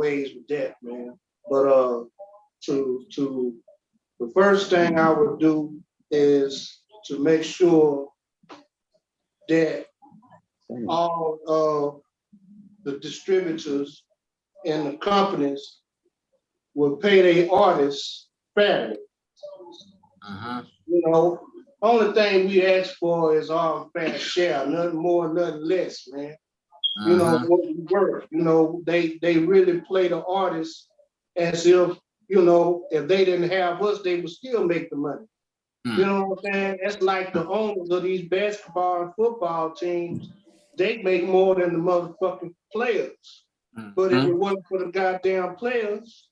ways with that, man. But to the first thing I would do is to make sure that all of the distributors and the companies will pay their artists fairly. You know, only thing we ask for is our fair share, nothing more, nothing less, man. You know, what we work, you know, they really play the artists as if, you know, if they didn't have us, they would still make the money. You know what I'm saying? It's like the owners of these basketball and football teams, they make more than the motherfucking players. But if it wasn't for the goddamn players,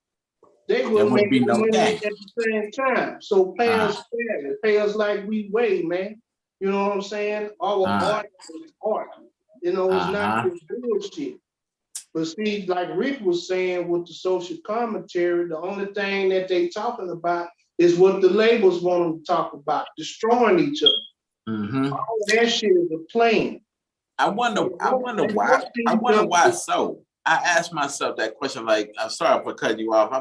they wouldn't make no money at the same time. So pay us fairly, pay us like we weigh, man. You know what I'm saying? Our art is art. You know, it's not just bullshit. But see, like Rick was saying with the social commentary, the only thing that they talking about is what the labels want them to talk about, destroying each other. All that shit is a plan. I wonder why so. I asked myself that question, like, I'm sorry for cutting you off.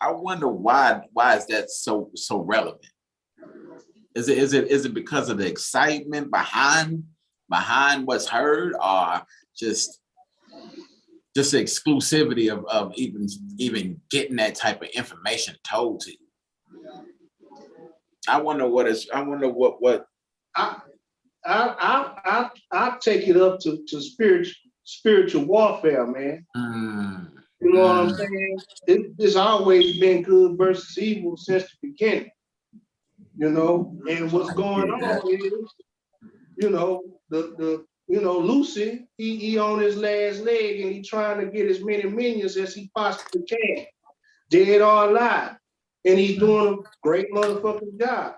I wonder why is that so relevant? Is it because of the excitement behind what's heard, or just the exclusivity of even getting that type of information told to you? I wonder what I take it up to spiritual warfare, man. You know what I'm saying? It's always been good versus evil since the beginning. You know, and what's going on is, you know, Lucy, he on his last leg and he trying to get as many minions as he possibly can, dead or alive. And he's doing a great motherfucking job.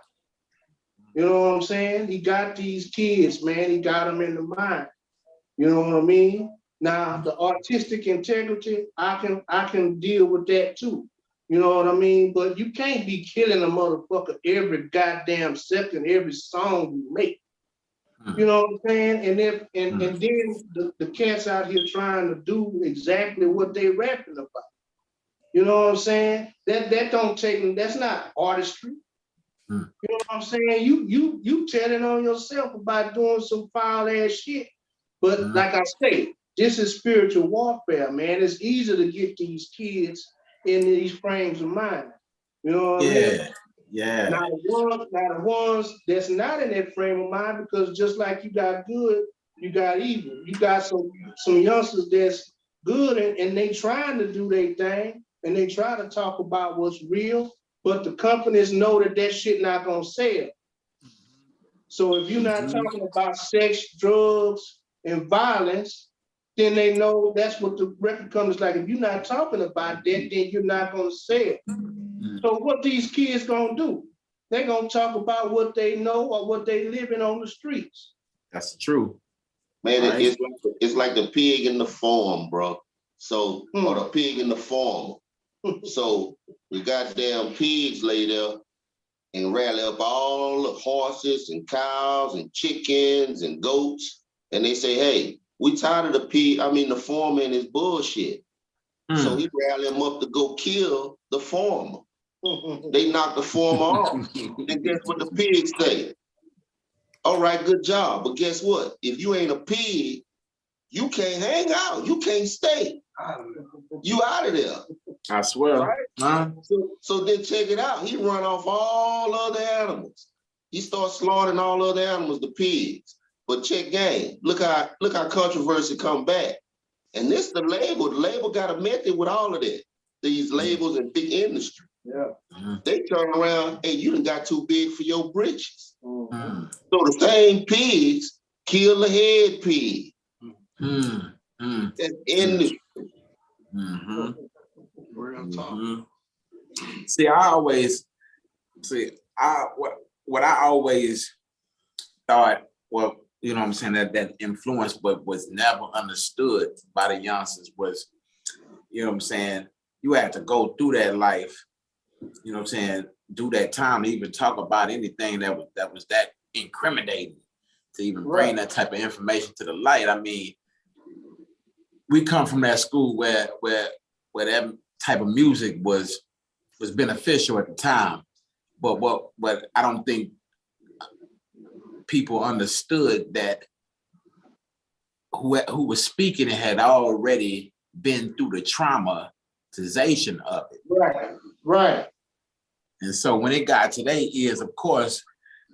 You know what I'm saying? He got these kids, man. He got them in the mind. You know what I mean? Now, the artistic integrity, I can deal with that too. You know what I mean? But you can't be killing a motherfucker every goddamn second, every song you make. You know what I'm saying? And then the cats out here trying to do exactly what they rapping about. You know what I'm saying? That don't take, that's not artistry. You know what I'm saying? You telling on yourself about doing some foul ass shit. But like I say, this is spiritual warfare, man. It's easy to get these kids in these frames of mind. You know what I mean? Yeah. Now the ones that's not in that frame of mind, because just like you got good, you got evil. You got some youngsters that's good and they trying to do their thing and they try to talk about what's real, but the companies know that shit not gonna sell. So if you're not talking about sex, drugs, and violence, then they know that's what the record company's like. If you're not talking about that, then you're not gonna sell. So what these kids gonna do? They gonna talk about what they know or what they living on the streets. That's true. Man, right. It's like the pig in the farm, bro. So, or the pig in the farm. So the goddamn pigs lay there and rally up all the horses and cows and chickens and goats. And they say, hey, we tired of the foreman is bullshit. So he rally them up to go kill the farmer. They knock the farmer off. And guess what the pigs say? All right, good job. But guess what? If you ain't a pig, you can't hang out. You can't stay. You out of there. I swear. Right? So then check it out. He run off all other animals. He starts slaughtering all other animals, the pigs. But check game. Look how controversy come back. And this the label. The label got a method with all of that. These labels and big industry. Yeah. They turn around, hey, you done got too big for your britches. So the same pigs kill the head pig. That's industry. Real talk. See, what I always thought, well, you know what I'm saying, that influence but was never understood by the youngsters was, you know what I'm saying, you had to go through that life, you know what I'm saying, do that time to even talk about anything that was that incriminating, to even bring that type of information to the light. I mean, we come from that school where that type of music was beneficial at the time. But what I don't think people understood that who was speaking it had already been through the traumatization of it. Right, right. And so when it got to their ears, of course,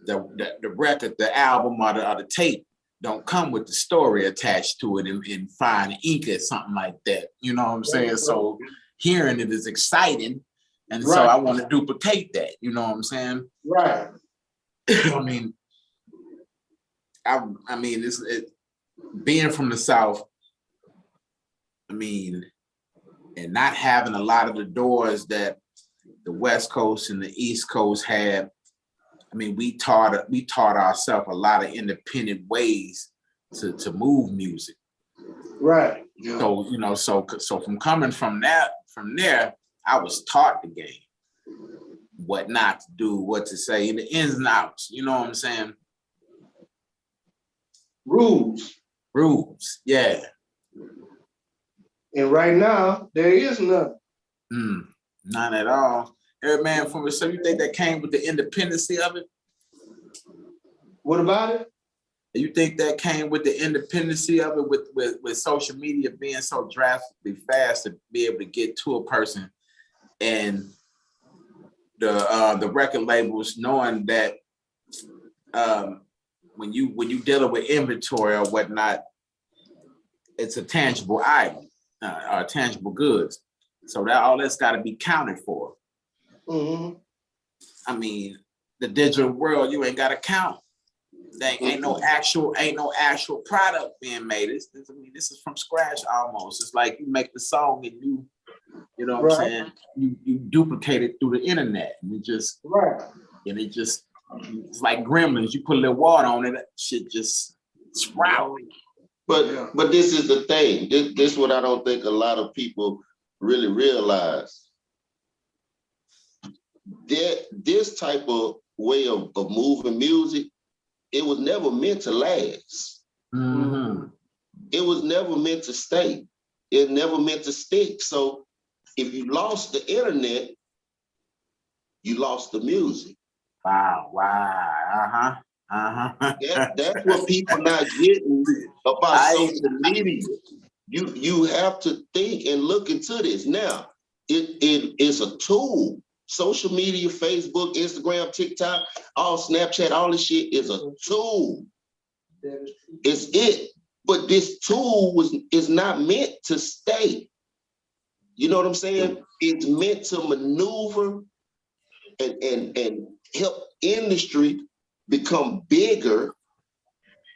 the record, the album, or the tape don't come with the story attached to it in fine ink or something like that. You know what I'm saying? So hearing it is exciting. And so I want to duplicate that. You know what I'm saying? Right. I mean, it's being from the South, I mean, and not having a lot of the doors that the West Coast and the East Coast had. I mean, we taught ourselves a lot of independent ways to move music. Right. So, you know, so from coming from there, I was taught the game, what not to do, what to say, in the ins and outs. You know what I'm saying? Rules, yeah. And right now, there is none. None at all. Hey, man, so you think that came with the independency of it? What about it? You think that came with the independency of it, with social media being so drastically fast to be able to get to a person, and the record labels knowing that when you dealing with inventory or whatnot, it's a tangible item or tangible goods, so that all that's got to be counted for. Mm-hmm. I mean, the digital world, you ain't got to count. There ain't no actual product being made. This is from scratch almost. It's like you make the song and you know what I'm saying? You duplicate it through the internet, and it's like gremlins. You put a little water on it, shit just sprout. But this is the thing. This is what I don't think a lot of people really realize. This type of way of moving music, it was never meant to last. Mm-hmm. It was never meant to stay. It never meant to stick. So if you lost the internet, you lost the music. Wow. That's what people not getting about social media. You have to think and look into this. Now, it is a tool. Social media, Facebook, Instagram, TikTok, all Snapchat, all this shit is a tool. It's it. But this tool is not meant to stay. You know what I'm saying? It's meant to maneuver and help industry become bigger.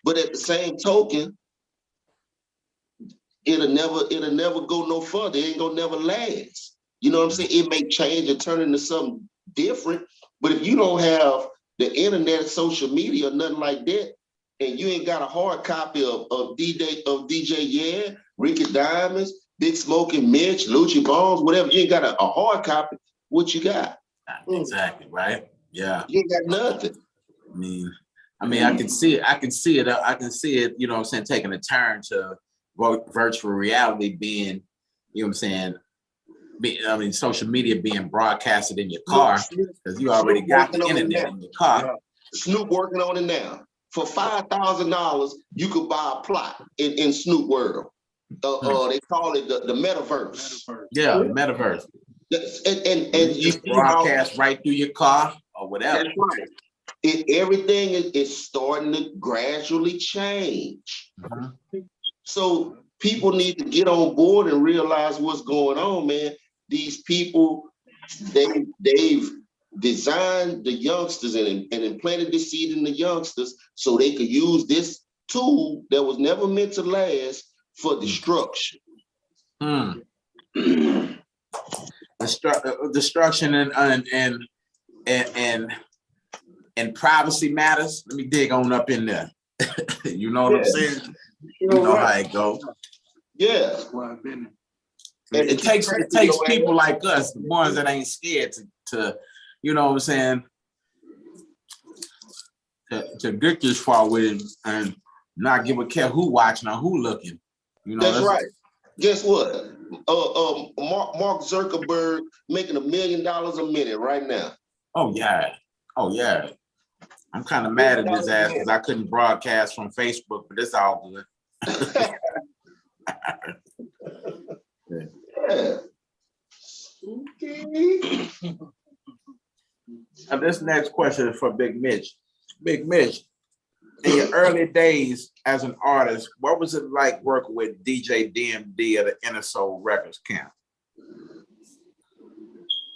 But at the same token, it'll never go no further. It ain't gonna never last. You know what I'm saying? It may change and turn into something different, but if you don't have the internet, social media, or nothing like that, and you ain't got a hard copy of DJ Yeah, Ricky Diamonds, Big Smoking Mitch, Lucci Bones, whatever, you ain't got a hard copy, what you got? Exactly, right? Yeah. You ain't got nothing. I mean, I can see it, you know what I'm saying, taking a turn to virtual reality being, you know what I'm saying, social media being broadcasted in your car, because you already got the internet in your car. Snoop working on it now. For $5,000, you could buy a plot in Snoop World. They call it the metaverse. Yeah, the metaverse. And you broadcast right through your car or whatever. That's right. Everything is starting to gradually change. Mm-hmm. So people need to get on board and realize what's going on, man. These people, they've designed the youngsters and implanted this seed in the youngsters so they could use this tool that was never meant to last for destruction. Destruction and privacy matters. Let me dig on up in there. You know what I'm saying? You know how it goes. Yeah. That's why I've been. It takes people like us, the ones that ain't scared to you know what I'm saying, to get this far with it and not give a care who watching or who looking. You know, that's right. Guess what? Mark Zuckerberg making $1 million a minute right now. Oh yeah. Oh yeah. I'm kind of mad at his ass because I couldn't broadcast from Facebook, but it's all good. Yeah. Okay. Now this next question is for Big Mitch. Big Mitch, in your early days as an artist, what was it like working with DJ DMD at the Inner Soul Records camp?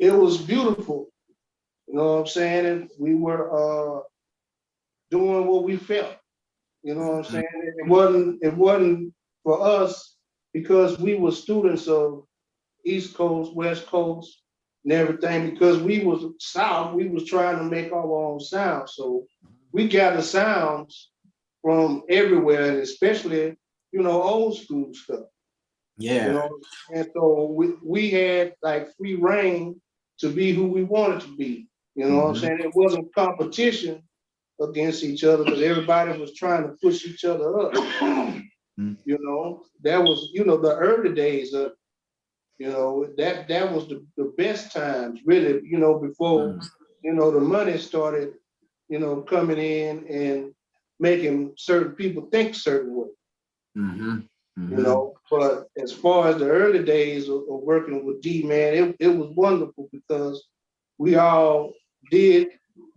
It was beautiful. You know what I'm saying? And we were doing what we felt. You know what I'm saying? It wasn't for us because we were students of East Coast, West Coast, and everything. Because we was South, we was trying to make our own sound. So we gathered sounds from everywhere, and especially, old school stuff. Yeah. You know, and so we had like free reign to be who we wanted to be. You know what I'm saying? It wasn't competition against each other because everybody was trying to push each other up. You know, that was, the early days of, that was the best times, really, before, the money started, coming in and making certain people think certain way. But as far as the early days of working with D, man, it was wonderful because we all did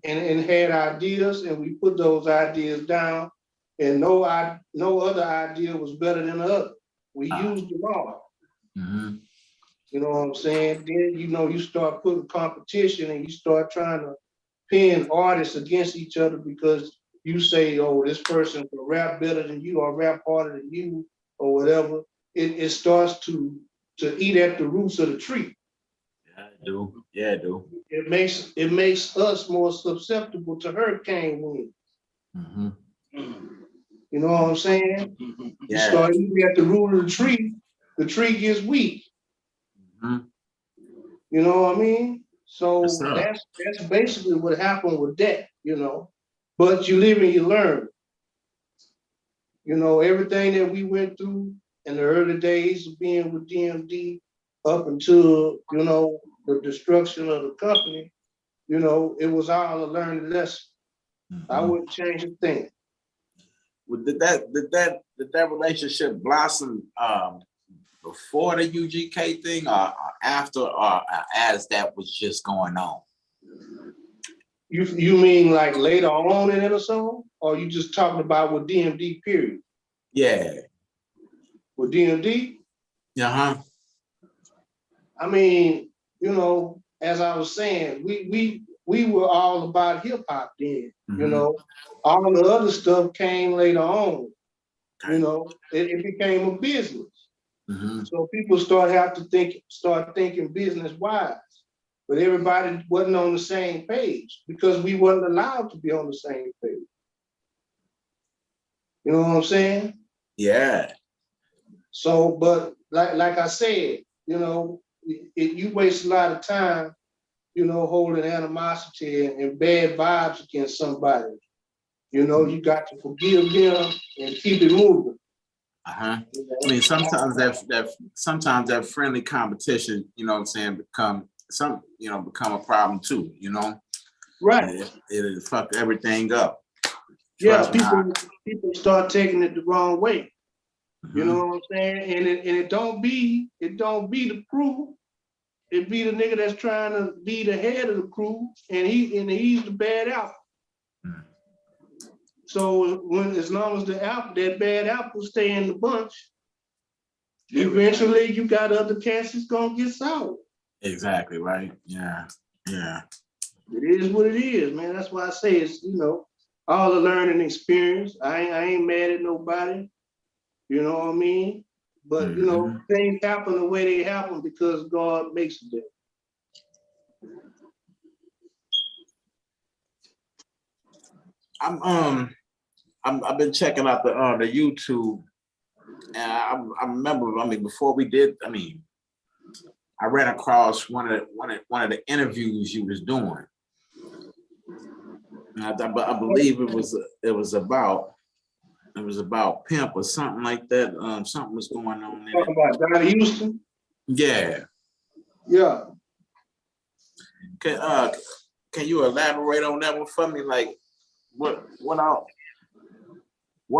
and had ideas, and we put those ideas down, and no other idea was better than the other. We used them all. You know what I'm saying? Then, you start putting competition and you start trying to pin artists against each other because you say, oh, this person can rap better than you or rap harder than you or whatever. It starts to eat at the roots of the tree. Yeah, I do. Yeah, I do. It makes us more susceptible to hurricane winds. You know what I'm saying? Yeah. You start eating at the root of the tree gets weak. You know what I mean? So that's basically what happened with that, But you live and you learn. Everything that we went through in the early days of being with DMD up until, the destruction of the company, it was all a learning lesson. I wouldn't change a thing. Did that relationship blossom before the UGK thing or after or as that was just going on? You mean like later on in Inner Soul? Or you just talking about with DMD period? Yeah. With DMD? I mean, as I was saying, we were all about hip hop then, All the other stuff came later on. It became a business. So people start thinking business wise. But everybody wasn't on the same page because we wasn't allowed to be on the same page. You know what I'm saying? Yeah. So, but like I said, you waste a lot of time, holding animosity and bad vibes against somebody. You got to forgive them and keep it moving. I mean, sometimes that friendly competition, become a problem too, Right. It'll fuck everything up. Yeah, people start taking it the wrong way. You know what I'm saying? And it don't be the crew. It be the nigga that's trying to be the head of the crew, and he's the bad apple. So as long as that bad apple stay in the bunch, eventually you got other cats that's gonna get sour. Exactly right. Yeah. It is what it is, man. That's why I say it's all the learning experience. I ain't mad at nobody. You know what I mean? But things happen the way they happen because God makes it there. I've been checking out the YouTube, and I remember. I mean, before we did, I ran across one of the interviews you was doing. And I believe it was about It was about pimp or something like that. Something was going on in Talking it. about Johnny Houston? Yeah. Yeah. Can you elaborate on that one for me? Like what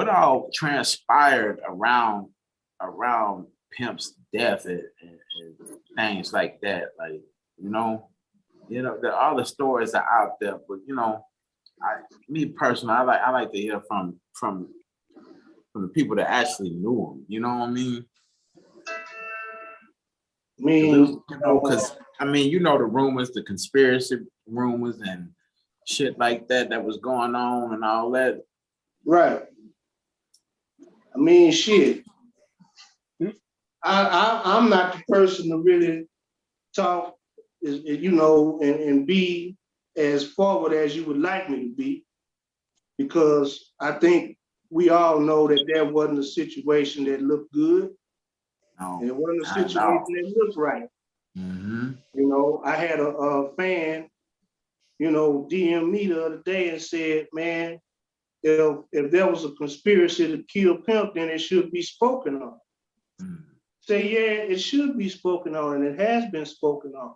all transpired around Pimp's death and things like that? Like, all the stories are out there, but me personally, I like to hear from the people that actually knew him. You know what I mean? Because the rumors, the conspiracy rumors and shit like that was going on and all that. Right. I mean, shit. I'm not the person to really talk, and be as forward as you would like me to be, because I think we all know that there wasn't a situation that looked good. No, it wasn't a situation that looked right. Mm-hmm. I had a fan, DM me the other day and said, man, if there was a conspiracy to kill Pimp, then it should be spoken on. Mm-hmm. Say, yeah, it should be spoken on, and it has been spoken on.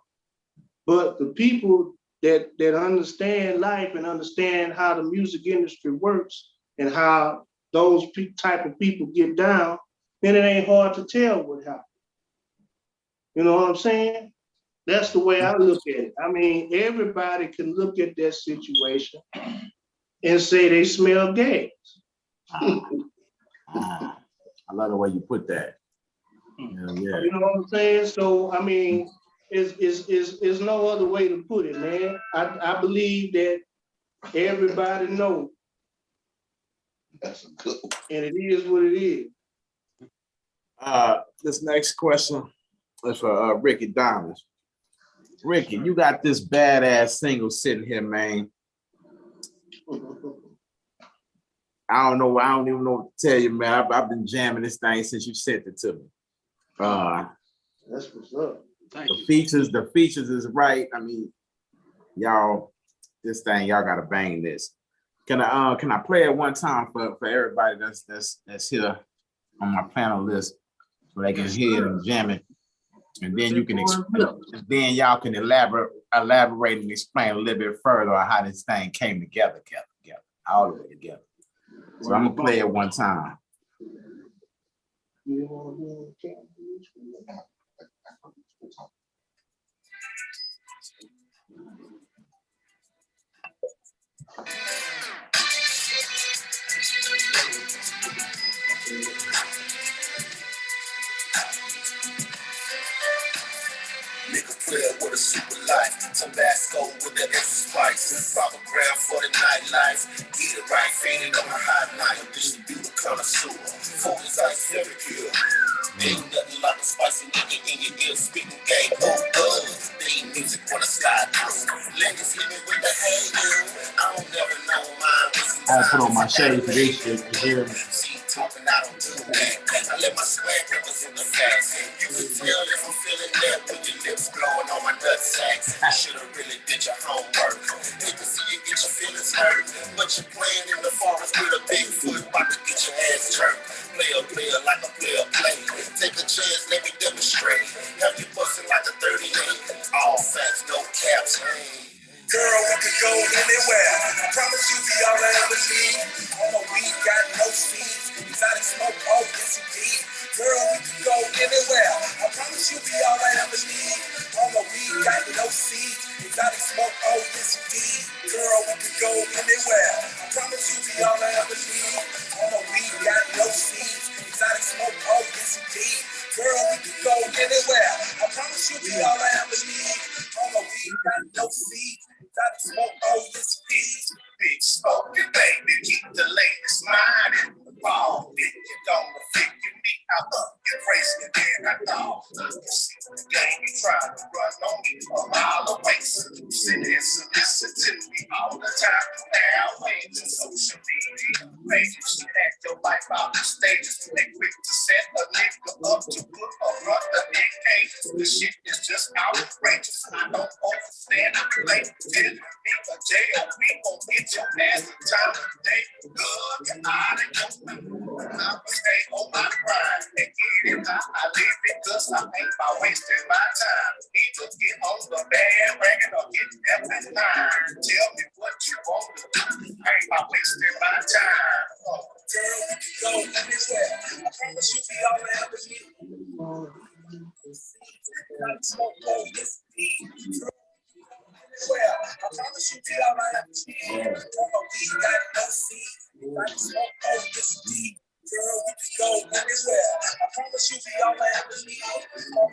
But the people that understand life and understand how the music industry works and how those type of people get down, then it ain't hard to tell what happened. You know what I'm saying? That's the way I look at it. I mean, everybody can look at that situation and say they smell gas. I love the way you put that. Yeah. You know what I'm saying? So, I mean, is no other way to put it, man. I believe that everybody knows. That's a good one. And it is what it is. This next question is for Ricky Diamonds. Ricky, you got this badass single sitting here, man. I don't even know what to tell you, man. I've been jamming this thing since you sent it to me. That's what's up. The features is right. I mean, y'all, this thing, y'all gotta bang this. Can I play it one time for everybody that's here on my panel list so they can hear it and jam it, and then then y'all can elaborate and explain a little bit further on how this thing came together, all the way together. So I'm gonna play it one time. Nigga player with a super life, Tabasco with the extra spice, proper ground for the nightlife. Get it right, faded on a hot night, distribute a connoisseur. Focus ice, very pure. Ain't nothing like a spicy nigga in your ear, speaking game. They ain't music when I slide through. Ladies hit me with the hey you. I don't never know mine. I'll put on my shades for this shit. You hear me? See, talking, I don't do that. I let my swag represent the facts. You can tell if I'm feeling that with your lips blowing on my nut sacks. I should've really did your homework. Hate to see you get your feelings hurt, but you're playing in the forest with a Bigfoot, about to get your ass turned. Player like a player play. Take a chance, let me demonstrate. Have you busting like a 38. All facts, no caps. Girl, we could go anywhere. I promise you be all I ever need. On my weed, got no seeds. Exotic smoke, oh yes indeed. Girl, we could go anywhere. I promise you be all I ever need. On my weed, got no seeds. Exotic smoke, oh yes indeed. Girl, we could go anywhere. I promise you be all I ever need. On my weed, got no seeds. Exotic smoke, oh yes indeed. Girl, we could go anywhere. I promise you be all I ever need. On my weed, got no seeds. Exotic smoke, oh yes indeed. Big smoke, baby, keep the latest mind in the ball. If you don't fit, you need out up. You're crazy, man, I know. You see the game, you trying to run on me a mile away. So you sit here, so listen to me all the time. Airwaves and social media pages. You act your life out the stages. They quick to set a nigga up to put a brother in cages. The shit is just outrageous. I don't understand. I relate to me a jail. We gon' get your ass in time today. Good, get out of your mouth. I'ma stay on my grind and get it how I live it, cause I ain't about wasting my time. Either get on the bandwagon or get left in line. Tell me what you want to do. I ain't about wasting my time. Oh, girl, we can go anywhere. I promise you we all ever need. Smoke, oh, yes, indeed. Well, I promise you we all ever need. We got no seeds. Like smoke, oh, yes, indeed. Girl, we can go anywhere. I promise you we all ever need. We got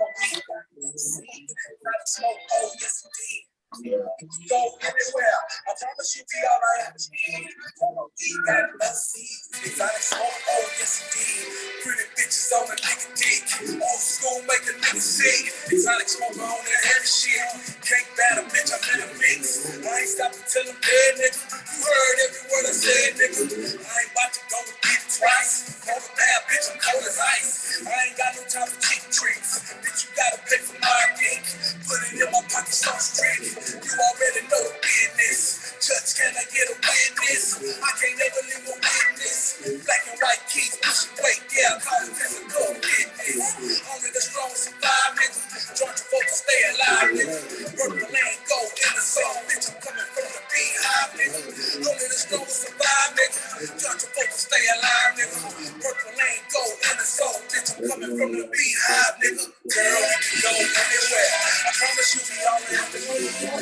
no seeds. Like smoke, oh, yes, indeed. We can go anywhere. I promise you we all ever need. We got no seeds. Like smoke, oh, yes, indeed. Pretty bitches on a nigga dick. Old school make a nigga sick. Exotic smoker on that heavy shit. Can't bat a bitch, I'm in a mix. I ain't stopping till I'm dead, nigga. You heard every word I said, nigga. I ain't about to go and beat it twice. Call a bad bitch, I'm cold as ice. I ain't got no time for cheap tricks. Bitch, you gotta pay for my dick. Put it in my pocket so strict. You already know the business. Judge, can I get a witness? I can't never leave a witness. Black and white keys, push and wait, yeah, call it physical witness. Only the strong survive, nigga. Georgia folks stay alive, nigga. Purple land go in the song, bitch. I'm coming from the beehive, nigga. Only the strong survive, nigga. Georgia folks stay alive, nigga. Purple land go in the song, bitch. I'm coming from the beehive, nigga. Girl, we can go anywhere. I promise you we all have to leave. We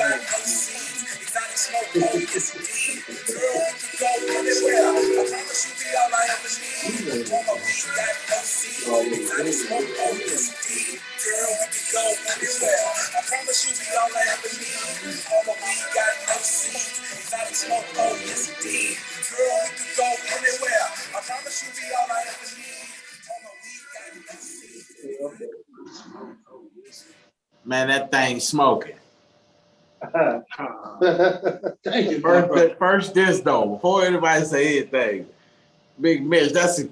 got no seeds. Exotic smoke, oh, yes, indeed. Girl, we can go anywhere. I promise you we all I ever need. We got no seeds. Exotic smoke, oh, yes, indeed. Girl, we can go anywhere. I promise you we all I ever need. We got no seeds. Exotic smoke, oh, yes, indeed. Girl, we can go anywhere. I promise you we all I ever need. We got no seeds. Man, that thing smoking. Thank you, my brother. First this though, before anybody say anything, Big Mitch, that's a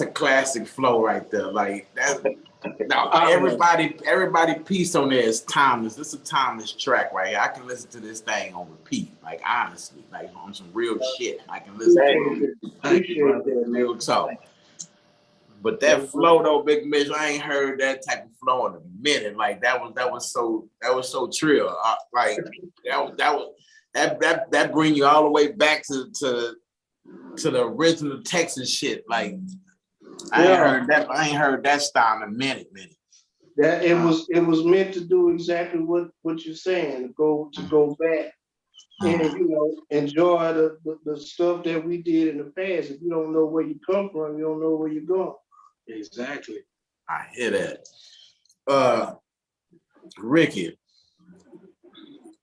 classic flow right there. Like that. Now everybody piece on there is timeless. This is a timeless track right here. I can listen to this thing on repeat. Like honestly, like on some real shit. I can listen to it. Appreciate that, Real talk. But that flow though, Big Mitch, I ain't heard that type of flow in a minute. Like that was so trill. Like that bring you all the way back to the original Texas shit. Like I ain't heard that style in a minute. That it was meant to do exactly what you're saying. To go back and enjoy the stuff that we did in the past. If you don't know where you come from, you don't know where you're going. Exactly. I hear that. Ricky,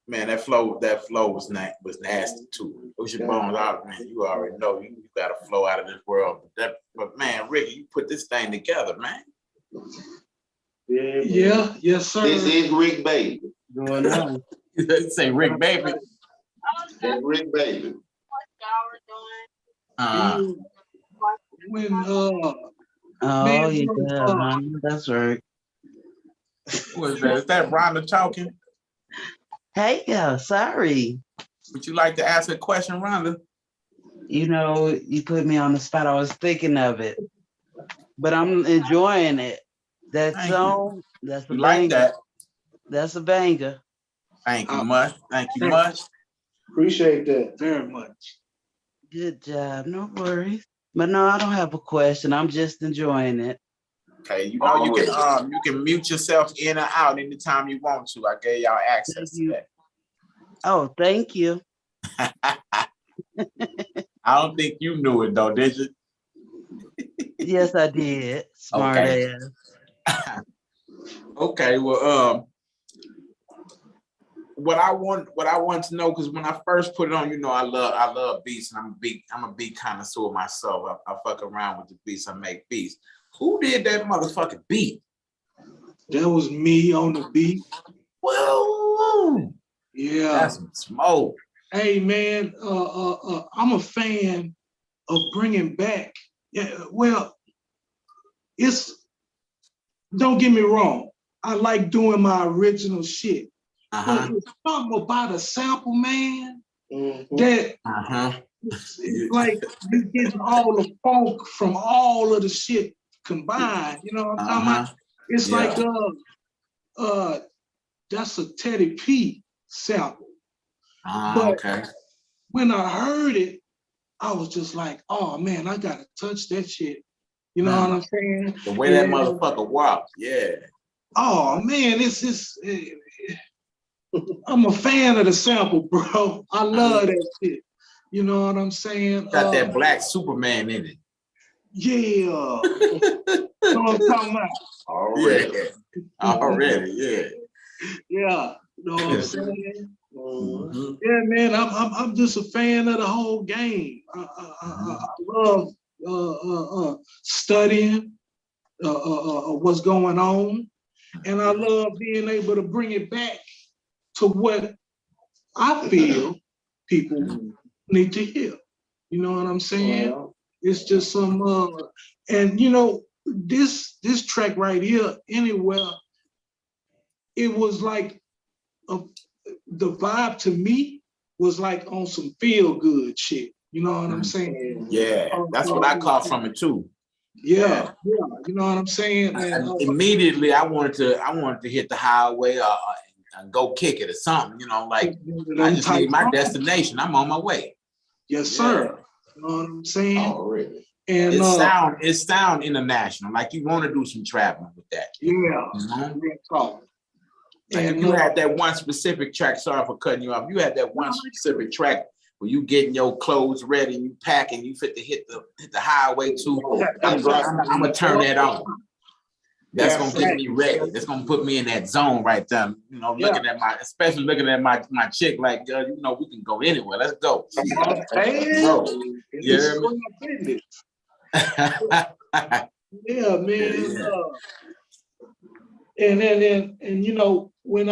man, that flow was nasty too. Ocean Bones out, man. You already know you got a flow out of this world. But man, Ricky, you put this thing together, man. Yeah, yes, sir. This is Rick Baby. Going on. You say Rick Baby. That's Rick Baby. When yeah, that's right. Who is that? Is that Rhonda talking? Hey, yeah, sorry. Would you like to ask a question, Rhonda? You know, you put me on the spot. I was thinking of it, but I'm enjoying it. That Thank song, that's a You banger. like that? That's a banger. Thank you much. Thank you much. Appreciate that very much. Good job. No worries. But no, I don't have a question. I'm just enjoying it. Okay, you know you can mute yourself in or out anytime you want to. I gave y'all access to that. Oh, thank you. I don't think you knew it though, did you? Yes, I did. Smart ass. Okay, well, what I want to know, because when I first put it on, I love beats, and I'm a beat connoisseur myself. I fuck around with the beats. I make beats. Who did that motherfucking beat? That was me on the beat. Whoa! Yeah. That's some smoke. Hey man, I'm a fan of bringing back. Yeah, well, it's don't get me wrong. I like doing my original shit. Uh-huh. But it's something about a sample, man, Mhm. that Uh-huh. it's like you getting all the funk from all of the shit combined. You know what I'm talking about? It's Yeah. like that's a Teddy P sample. But Okay. when I heard it, I was just like, oh man, I gotta touch that shit. You know what I'm saying? The way that And, motherfucker walk, yeah. oh man, I'm a fan of the sample, bro. I love that shit. You know what I'm saying? Got that black Superman in it. Yeah. You know what I'm talking about? Already. Yeah. Already, yeah. Yeah. You know what I'm saying? Mhm. Yeah, man. I'm just a fan of the whole game. I love studying what's going on, and I love being able to bring it back to what I feel people need to hear. You know what I'm saying? Well, It's just some and you know, this track right here, anywhere, it was like the vibe to me was like on some feel good shit. You know what I'm saying? Yeah, that's what I caught from it too. Yeah, you know what I'm saying? And Immediately, I wanted to hit the highway and go kick it or something. You know, like I them just type need my songs. destination. I'm on my way. Yes, sir. You know what I'm saying? Already. And It sound international. Like you want to do some traveling with that. yeah, You know? real talk. Like And if you had that one specific track, sorry for cutting you off. You had that one specific track where you getting your clothes ready, you packing, you fit to hit the highway too. I'm gonna turn that on. That's gonna get me ready. That's gonna put me in that zone right there. You know, especially looking at my chick, like, girl, you know, we can go anywhere. Let's go. It's business. Yeah, man. And you know, when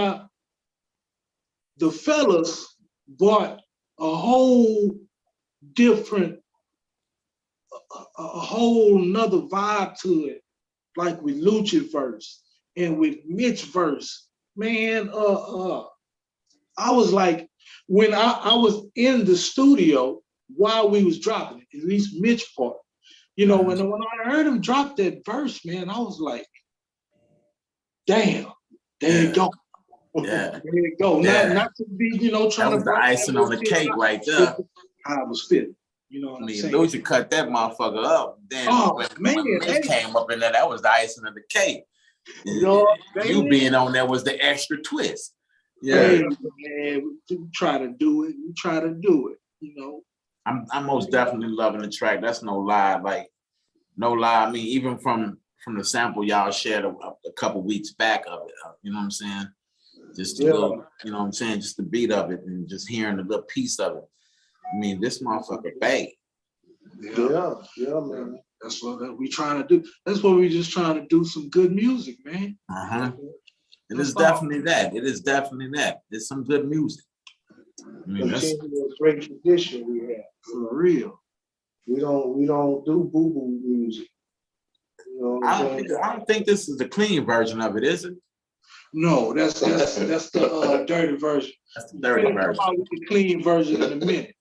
the fellas brought a whole different, a whole nother vibe to it, like with Lucha verse and with Mitch verse, man. I was like, when I was in the studio while we was dropping it, at least Mitch part, you know, when I heard him drop that verse, man, I was like, damn, there you go. Yeah. There you go. Yeah. Not to be, you know, trying that was to the icing on the cake right there. I was feeling. You know what I'm saying? Lucha cut that motherfucker up. Then when Mitch came up in there, that was the icing of the cake. You being on there was the extra twist. Yeah. Hey, man, we try to do it. We try to do it, you know. I'm most definitely loving the track. That's no lie. Like, no lie. I mean, even from the sample y'all shared a couple weeks back of it, you know what I'm saying? Just a little, you know what I'm saying? Just the beat of it and just hearing a little piece of it. I mean, this motherfucker bang. Yeah, man. That's what we trying to do. That's what we just trying to do, some good music, man. It is definitely that. It is definitely that. It's some good music. I mean, that's a great tradition we have. For real. We don't do boo-boo music. You know what I don't think this is the clean version of it, is it? No, that's the dirty version. That's the dirty version. Come out with the clean version in a minute.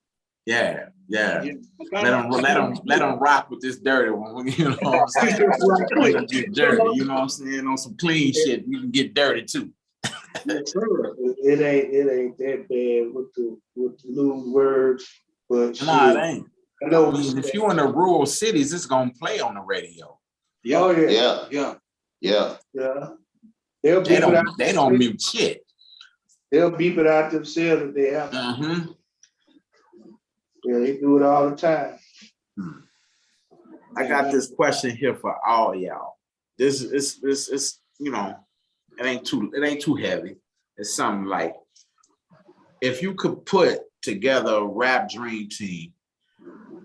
Yeah. Let them rock with this dirty one. You know what I'm saying? Get dirty. You know what I'm saying? On some clean shit, we can get dirty too. Yes, sir. It ain't that bad with the loose words, but nah, it ain't. I know. I mean, if you're in the rural cities, it's gonna play on the radio. Yeah. Oh yeah. They don't mute shit. They'll beep it out themselves if they have. Yeah, they do it all the time. I got this question here for all y'all. This is you know, it ain't too heavy. It's something like, if you could put together a rap dream team,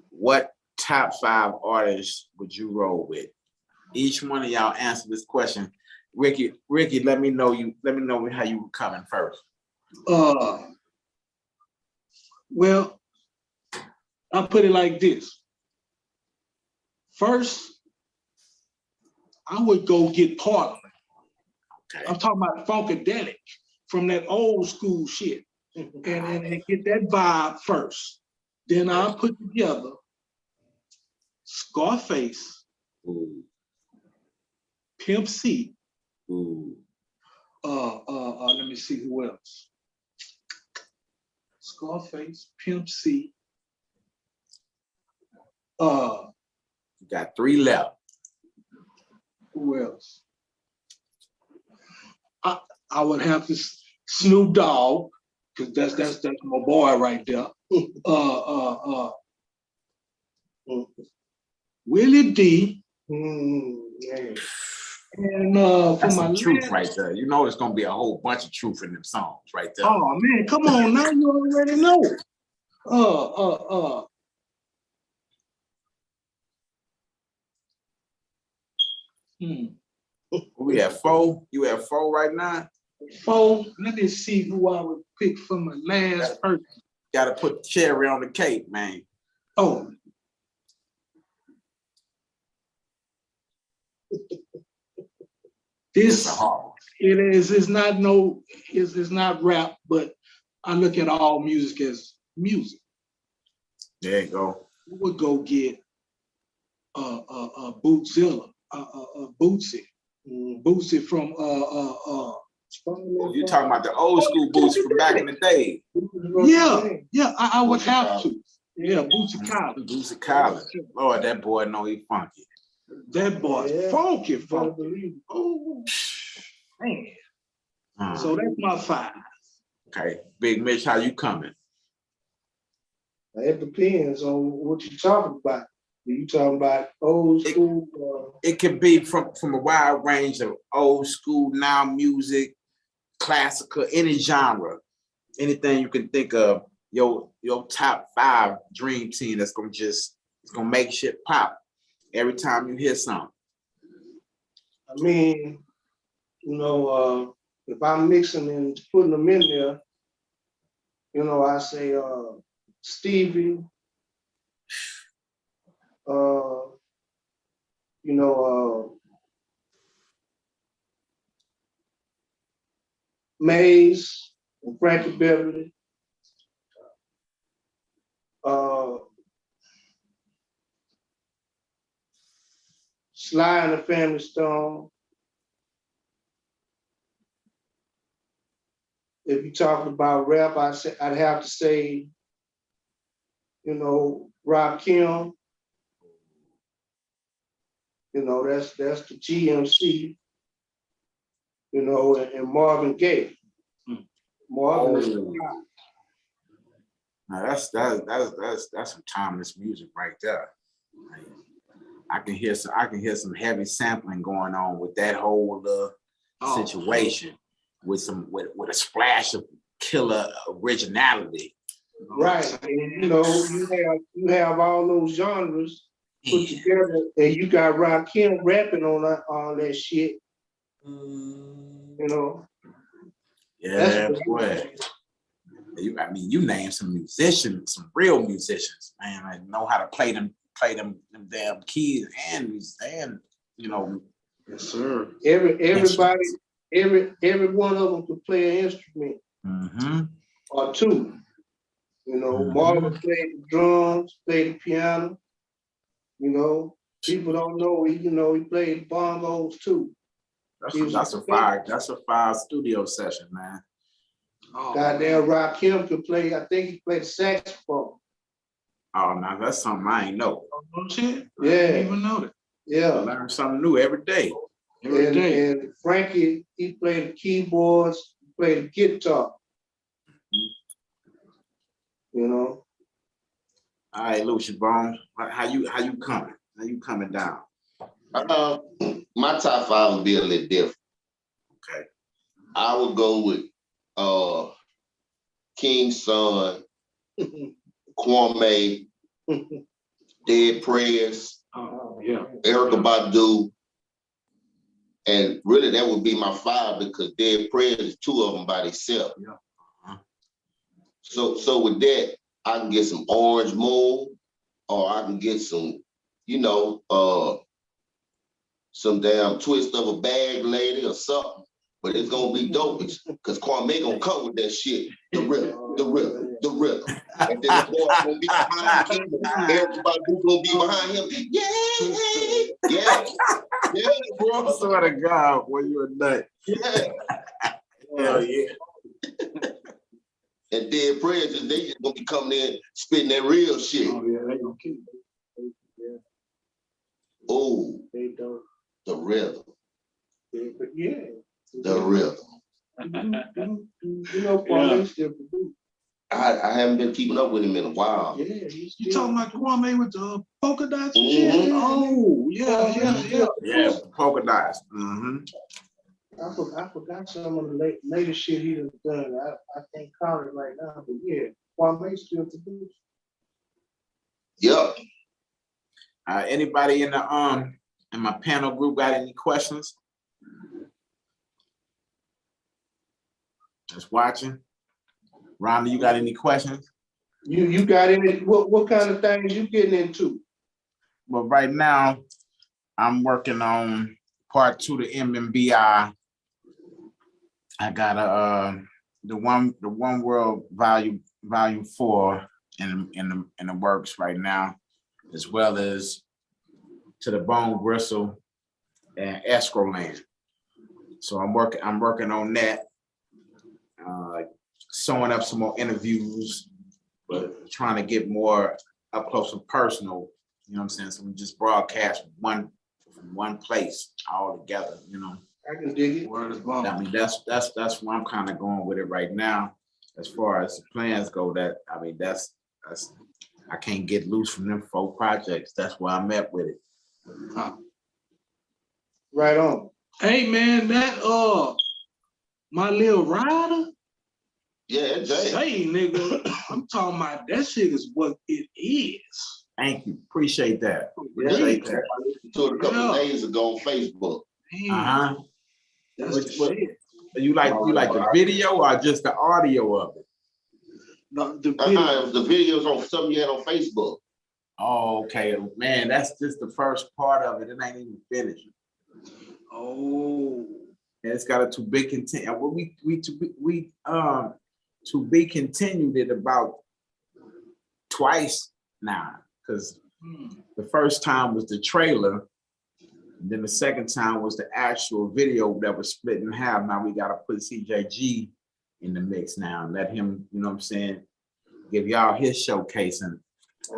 what top 5 artists would you roll with? Each one of y'all answer this question. Ricky, let me know how you were coming first. Well, I'll put it like this. First, I would go get Parliament. Okay. I'm talking about funkadelic from that old school shit. And get that vibe first. Then I'll put together Scarface, Ooh. Pimp C, Ooh. let me see who else. Scarface, Pimp C. You got 3 left. Who else? I would have to Snoop Dogg, because that's my boy right there. Willie D. Yeah. And for That's my some truth last, right there. You know there's gonna be a whole bunch of truth in them songs right there. oh man, come on now, you already know. We have 4. You have 4 right now. 4. Let me see who I would pick for my last person. Gotta put the cherry on the cake, man. Oh. It's a hard. It's not rap, but I look at all music as music. There you go. We would go get Bootzilla, Bootsy from You talking about the old school boots from back in the day? Yeah, I would have to. Yeah, Bootsy Collins. Bootsy Collins. Lord, that boy know he funky. That boy's funky. Oh, man. So that's my 5. Okay, Big Mitch, how you coming? It depends on what you're talking about. Are you talking about old school? It could be from a wide range of old school, now music, classical, any genre, anything you can think of. Your top 5 dream team that's it's gonna make shit pop every time you hear something. I mean, if I'm mixing and putting them in there, I say Stevie, Maze and Frankie Beverly, Sly and the Family Stone. If you're talking about rap, I'd have to say, Rob Kim. That's the GMC. And Marvin Gaye. Marvin. Now that's some timeless music right there. Like, I can hear some heavy sampling going on with that whole situation with a splash of killer originality. Right. And you have all those genres put together, and you got Rakim rapping on all that shit. Yeah, boy. You name some musicians, some real musicians, man. I know how to play them damn keys and Yes, sir. Every one of them could play an instrument or 2. Marvin played the drums, played the piano. People don't know he played the bongos too. That's a fire studio session, man. Goddamn, Rakim could play. I think he played the saxophone. Oh, now that's something I ain't know. Shit. Yeah. I didn't even know that. Yeah. I learn something new every day. And Frankie, he played the keyboards, he played the guitar. All right, Lucian Bone, how you coming? How you coming down? My top 5 would be a little different. Okay. I would go with King's Son, Kwame, Dead Prayers, Erykah Badu, and really that would be my 5 because Dead Prayers, 2 of them by themselves. So with that, I can get some Orange Moon, or I can get some, some damn Twist of a Bag Lady or something. but it's gonna be dope because Kwame gonna come with that shit. The rhythm, the rhythm, the rhythm. And then the boy gonna be behind him. Everybody gonna be behind him. Yeah. Bro, I swear to God, boy, you a nut. Yeah. Hell yeah. And then prayers, they just gonna be coming in spitting that real shit. Oh yeah, they gonna keep. Oh, They don't. the rhythm, But yeah. the rhythm. You know, Kwame still produce. I haven't been keeping up with him in a while. Yeah, You talking about Kwame with the polka dots and Mhm. shit? Oh, yeah. Yeah, polka dots. I forgot some of the latest shit he done done. I can't call it right now, but yeah, Kwame still produce. Yep. Anybody in my panel group got any questions? Just watching. Rhonda, you got any questions? You got any? What kind of things you getting into? Well, right now, I'm working on part 2 to MMBI. I got the one world volume 4 in the works right now, as well as to the bone gristle and escrow land. So I'm working on that, sewing up some more interviews, but trying to get more up close and personal. You know what I'm saying? So we just broadcast from one place all together. You know. I can dig it. Word is bond. I mean, that's where I'm kind of going with it right now. As far as the plans go, that's I can't get loose from them 4 projects. That's where I'm at with it. Right on. Hey man, that my little rider. Yeah, Jay. Say nigga, I'm talking about that shit is what it is. Thank you. Appreciate that. Appreciate that. I listened to it a couple of days ago on Facebook. Man, that's the shit. You like the video or just the audio of it? No, the video. The videos on something you had on Facebook. Oh, okay, man. That's just the first part of it. It ain't even finished. Oh, And it's got a to be continued. Well, to be continued it about twice now, because the first time was the trailer, and then the second time was the actual video that was split in half. Now we got to put CJG in the mix now and let him, you know what I'm saying, give y'all his showcase. And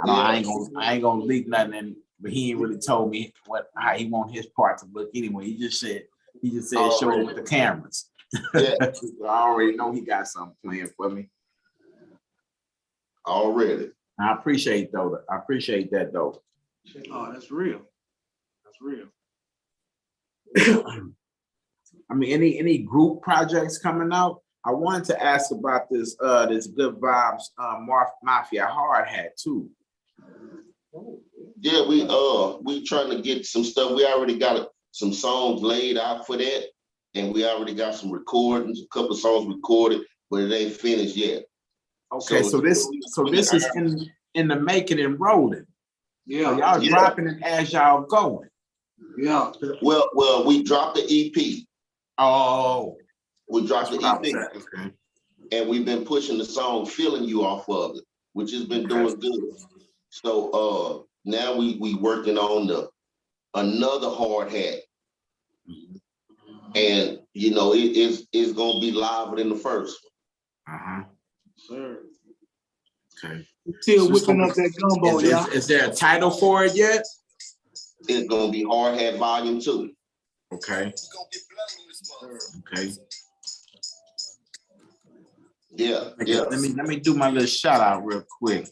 I ain't gonna leak nothing, but he ain't really told me how he want his part to look anyway. He just said show it with the cameras. Yeah. I already know he got something planned for me. Already. I appreciate that though. oh, that's real. That's real. I mean, any group projects coming out? I wanted to ask about this Good Vibes Mafia hard hat too. Yeah, we trying to get some stuff. We already got some songs laid out for that, and we already got some recordings, a couple of songs recorded, but it ain't finished yet. Okay, so this is in the making and rolling. Yeah, So y'all dropping it as y'all going. yeah. Well, we dropped the EP. Oh, We dropped the EP, okay. and we've been pushing the song "Feeling You" off of it, which has been doing good. So now we working on another hard hat, and you know it's gonna be live than the first one. Sir. Okay. Still whipping up that gumbo, yeah. Is there a title for it yet? It's gonna be Hard Hat Volume 2. Okay. Okay. Yeah. Let me do my little shout out real quick.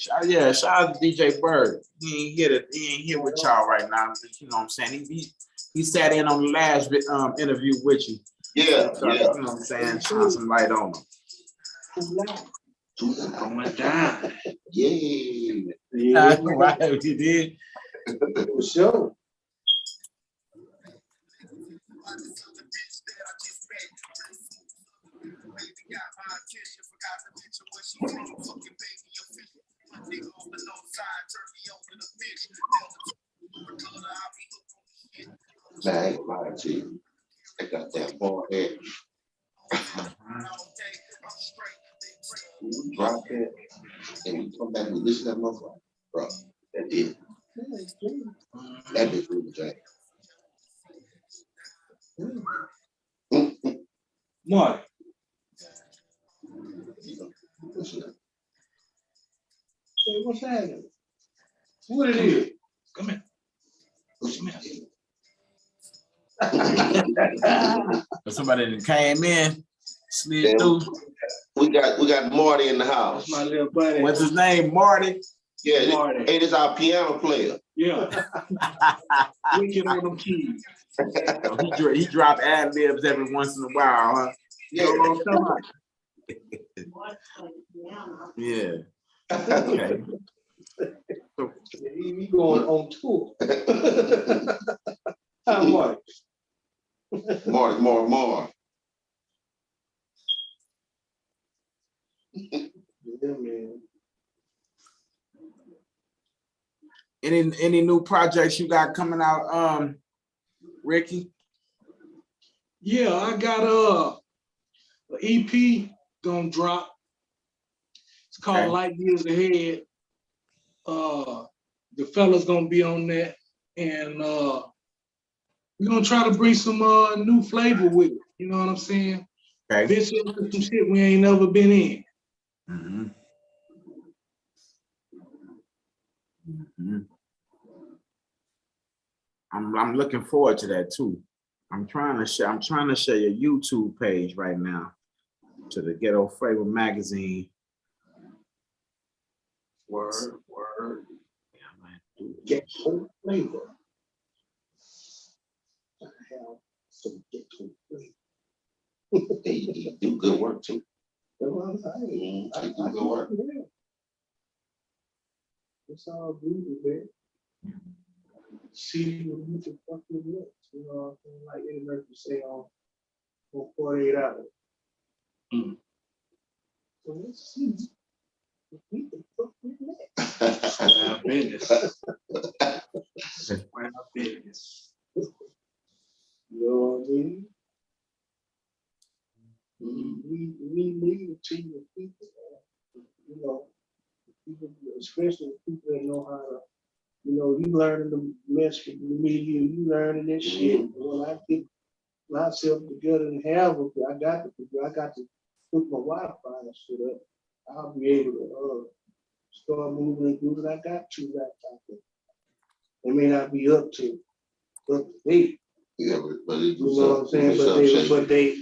Shout out to DJ Bird. He ain't here with y'all right now. You know what I'm saying? He sat in on the last interview with you. Yeah. You know what I'm saying? Shine some light on him. Going down. Yeah. Right, you did. For sure. Man, I ain't lying to you. I got that hard hat. We drop that and we come back and listen to that motherfucker. Bro, that did. That bitch really drank. Mark, Hey, what's happening? What it is? come here. Somebody that came in, slid Yeah. through. We got Marty in the house. That's my little buddy. What's his name? Marty. Yeah, Marty. hey, this our piano player. Yeah, wicked on them keys. He dropped ad libs every once in a while, huh? Yeah. Yeah. Okay. He going on tour. How much? Marty. Yeah, man. Any new projects you got coming out, Ricky? Yeah, I got an EP gonna drop. It's called Okay. Light Years Ahead. The fella's gonna be on that, and we're gonna try to bring some new flavor with it. You know what I'm saying? Okay. Venture into some shit we ain't never been in. Mm-hmm. Mm-hmm. I'm looking forward to that too. I'm trying to share your YouTube page right now to the Ghetto Flavor magazine. Word. Yeah, I'm gonna do it. Ghetto flavor. I have some ghetto flavor. He do good work too. That's what I'm saying. He do good work. Yeah. It's all good, man. See what you can fucking with. You know what I'm saying? Like Eddie Murphy say on 48 hours. Mm. So let's see if we can fuck with that. Our business. Our business. You know what I mean? We need a team of people, you know, people, especially people that know how to, you know, you learning the mess from the media, you learning this shit. When I get myself together and have it, I got to put my Wi-Fi and shit up. I'll be able to start moving and do it. I got 2 laptops. They may not be up to date. Yeah, but they do You know what I'm saying?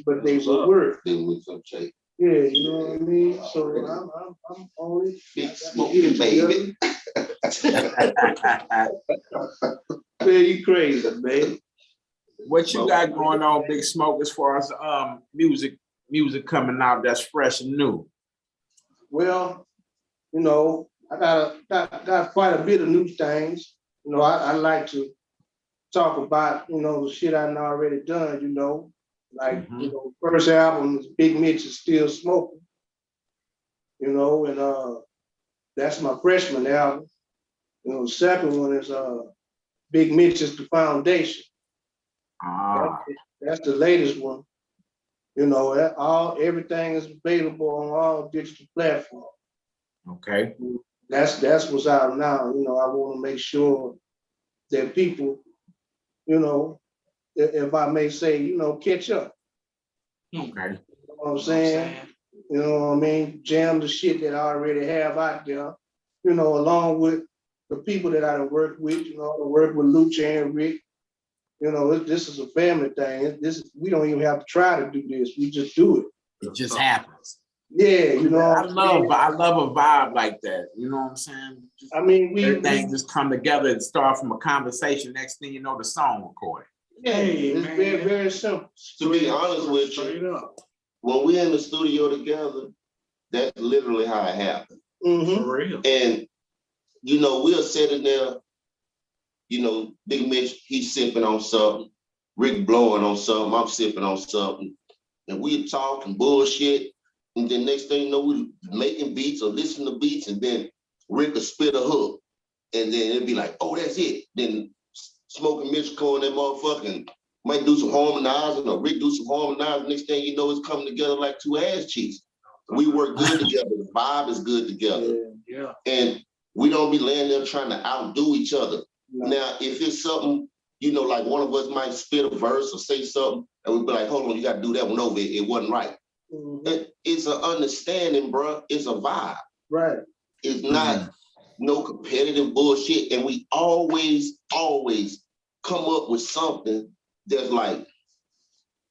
But they will work. They with some shape. Yeah, you know what I mean? So I'm on it. Big smoking baby. Man, you crazy, man. What you got going on, Big Smoke, as far as music coming out that's fresh and new? Well, you know, I got quite a bit of new things. You know, I like to talk about, you know, the shit I done already done, you know. Like, you know, first album is Big Mitch is Still Smoking. You know, and that's my freshman album. You know, the second one is Big Mitch is the Foundation. That's the latest one. You know, everything is available on all digital platforms. Okay. That's what's out now. You know, I want to make sure that people, you know, if I may say, you know, catch up. Okay. You know what I'm saying? You know what I mean? Jam the shit that I already have out there, you know, along with the people that I work with, you know, I work with Lucha and Rick. You know, this is a family thing. We don't even have to try to do this. We just do it. It just happens. Yeah, you know. I love a vibe like that. You know what I'm saying? I mean, everything just come together and start from a conversation. Next thing you know, the song recorded. Yeah, it's very, very simple. To be honest with you, when we in the studio together, that's literally how it happened. Mm-hmm. For real. And you know, we're sitting there, you know, Big Mitch, he's sipping on something, Rick blowing on something, I'm sipping on something, and we talking bullshit. And then next thing you know, we making beats or listening to beats, and then Rick will spit a hook. And then it'd be like, oh, that's it. Then Smoking Mitch calling that motherfucking Might do some harmonizing, or Rick do some harmonizing. Next thing you know, it's coming together like two ass cheeks. We work good together. The vibe is good together. Yeah. And we don't be laying there trying to outdo each other. No. Now, if it's something, you know, like one of us might spit a verse or say something, and we be like, hold on, you got to do that one over. It wasn't right. It's an understanding, bro. It's a vibe. Right. It's not no competitive bullshit. And we always come up with something that's like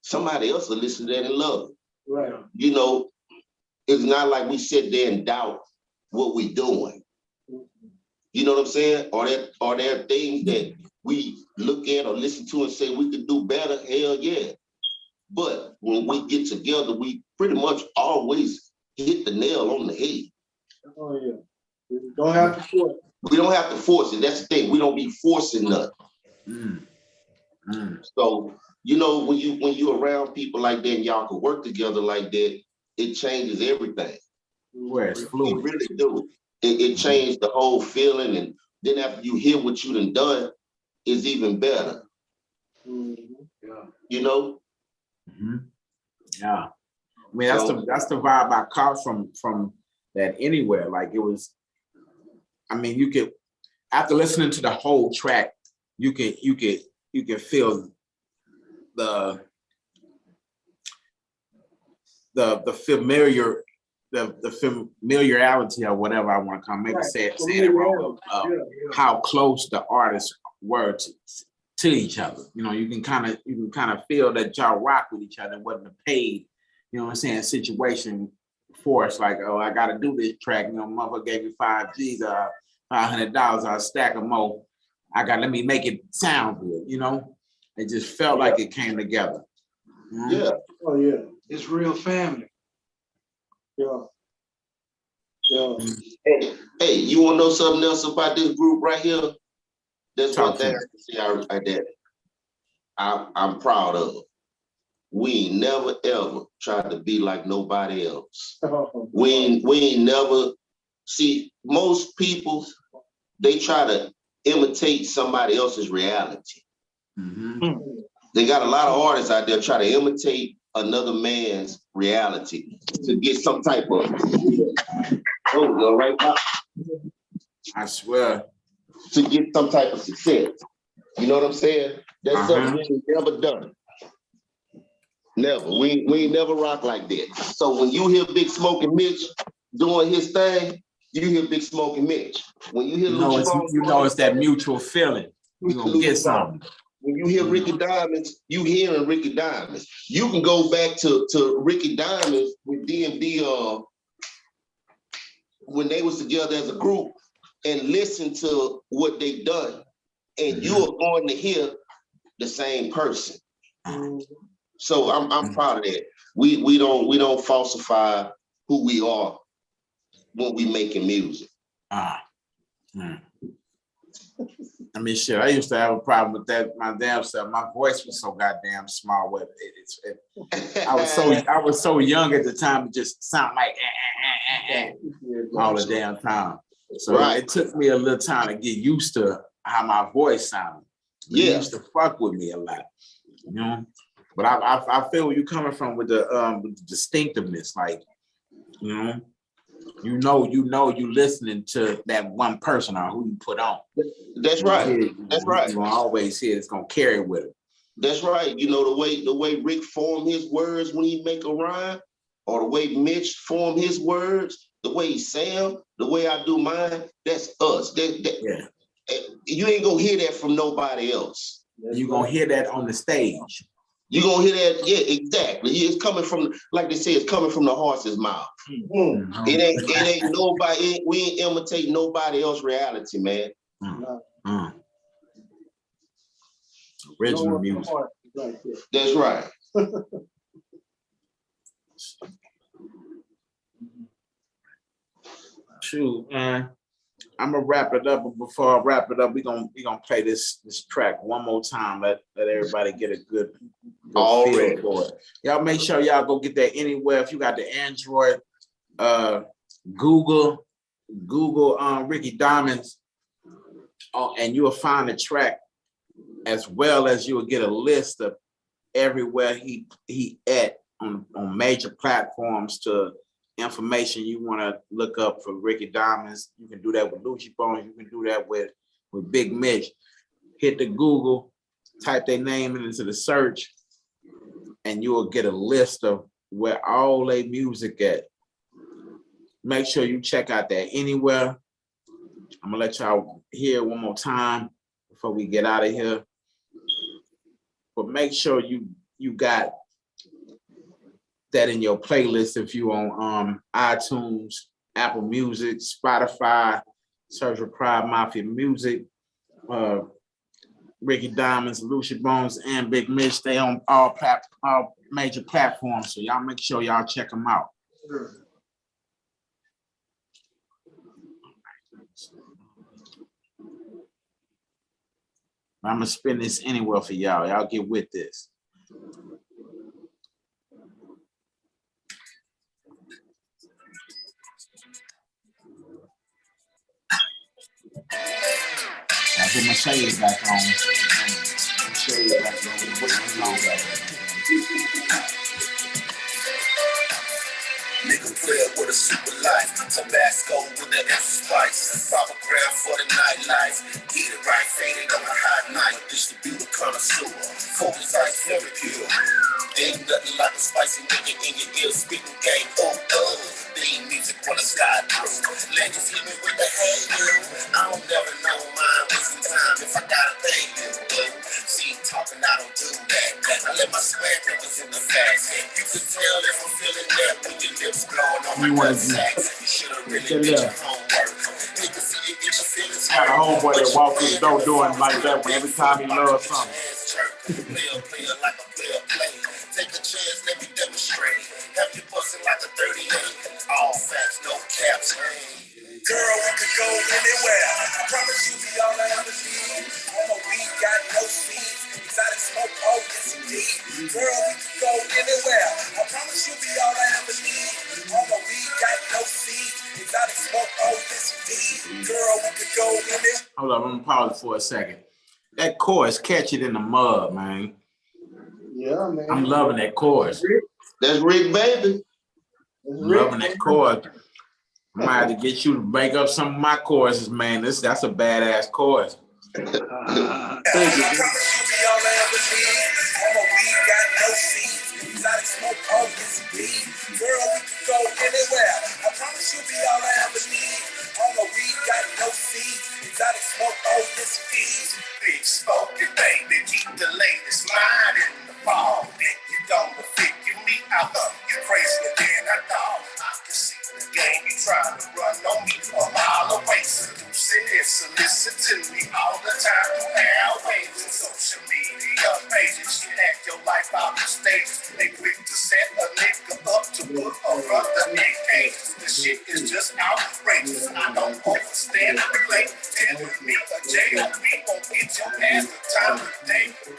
somebody else will listen to that and love it. Right. You know, it's not like we sit there and doubt what we doing. You know what I'm saying? Or there are things that we look at or listen to and say we could do better. Hell yeah. But when we get together, we pretty much always hit the nail on the head. Oh yeah. You don't have to force it. We don't have to force it. That's the thing. We don't be forcing nothing. So, you know, when you around people like that and y'all can work together like that, it changes everything. Where it's It fluid. really do. It changed the whole feeling, and then after you hear what you done, it's even better. Yeah. You know? Yeah. I mean, that's the vibe I caught from that anywhere. Like it was, I mean, you could, after listening to the whole track, you can feel the familiarity or whatever I want to call, maybe saying it wrong, how close the artists were to each other. You know, you can kind of feel that y'all rock with each other. It wasn't a paid, you know what I'm saying, situation for us. Like, oh, I got to do this track. You know, motherfucker gave me $5 G's or $500 or a stack of more. Let me make it sound good. You know, it just felt like it came together. Yeah. Oh yeah. It's real family. Yeah. Yeah. Hey, you want to know something else about this group right here? That's Talk one to thing me. that I'm proud of. We ain't never ever tried to be like nobody else. We ain't never see most people, they try to imitate somebody else's reality. They got a lot of artists out there try to imitate another man's reality to get some type of right now. I swear. To get some type of success. You know what I'm saying? That's something we ain't never done. Never. We ain't never rock like that. So when you hear Big Smoke and Mitch doing his thing, you hear Big Smoke and Mitch. When you hear it's that mutual feeling. You're gonna get something. When you hear Ricky Diamonds, you hearing Ricky Diamonds. You can go back to Ricky Diamonds with DMD when they was together as a group and listen to what they done, and you are going to hear the same person. So I'm proud of that. We don't falsify who we are when we making music. I mean, shit, I used to have a problem with that. My damn self, my voice was so goddamn small. I was so young at the time, it just sound like all the damn time. So it took me a little time to get used to how my voice sounded. It used to fuck with me a lot, you know. But I feel where you're coming from with the distinctiveness, like, you listening to that one person or who you put on. That's right. That's right. You're gonna always hear it's gonna carry with it. That's right. You know, the way Rick formed his words when he make a rhyme, or the way Mitch formed his words, the way Sam, the way I do mine, that's us. You ain't gonna hear that from nobody else. You're gonna hear that on the stage. You're gonna hear that, yeah, exactly. It's coming from, like they say, it's coming from the horse's mouth. It ain't nobody, we ain't imitate nobody else's reality, man. Original music. That's right. Shoot, man. I'm gonna wrap it up, but before I wrap it up, we're gonna play this track one more time. Let everybody get a good feel for it. Y'all make sure y'all go get that anywhere. If you got the Android, Google Ricky Diamonds, and you will find the track, as well as you will get a list of everywhere he at on major platforms to information you want to look up for Ricky Diamonds. You can do that with Lucci Bones. You can do that with Big Mitch. Hit the Google, type their name into the search, and you will get a list of where all their music at. Make sure you check out that Anywhere. I'm gonna let y'all hear it one more time before we get out of here. But make sure you got that in your playlist if you on iTunes, Apple Music, Spotify, search for Pride Mafia Music, Ricky Diamonds, Lucci Bones, and Big Mitch. They on all major platforms, so y'all make sure y'all check them out. Sure. I'm gonna spin this anywhere for y'all. Y'all get with this. I put my shades back on. My shades back on. What's on back? Nigga player with a super life, Tabasco with the extra spice, proper gram for the nightlife. Get it right, faded on a hot night. Distribute a connoisseur, focus like fairy pure. Ain't nothing like a spicy nigga in your ear, speaking game. Being music when the sky through. Legends hit me with the hey you. I don't never know mine, wasting time if I gotta pay you. See, talking, I don't do that. I let my swag represent the facts. You can tell if I'm feeling that when your lips blowing on my sacks. You should have really did your homework. You can see you get your feelings hurt. Had a homeboy that walked through the door doing like that every time he loves something. Player like a player play. Take a chance, let me demonstrate. Have you busting like a 38. All facts, no caps. Girl, we could go anywhere. I promise you we all I ever need. On my weed, got no seeds. Exotic smoke, oh yes indeed. Girl, we could go anywhere. I promise you we all I ever need. On my weed, got no seeds. Exotic smoke, oh yes indeed. Girl, we could go anywhere. Hold up, I'm gonna pause for a second. That chorus, Catch It in the Mud, man. Yeah, man. I'm loving that chorus. That's Rick, baby. That's I'm Rick. loving that chorus. I might have to get you to break up some of my choruses, man. That's a badass chorus. Thank you. I promise you be all I ever need. On my weed, got no seeds. Exotic smoke, oh yes indeed. Girl, we could go anywhere. I promise you be all I ever need. On my weed, got no seeds. Exotic smoke, oh yes indeed. Big smoking, baby, keep the latest line in the fall. Think you don't figure me out. You crazier than I thought. I can see the game you trying to run on me a mile away. Seducing and soliciting me all the time. You airwaves and social media pages. You act your life out the stages. They quick to set a nigga up to put a brother in cages. The shit is just outrageous. I don't understand the play. Telling me a J.O.B. won't get your ass the time of day. Good,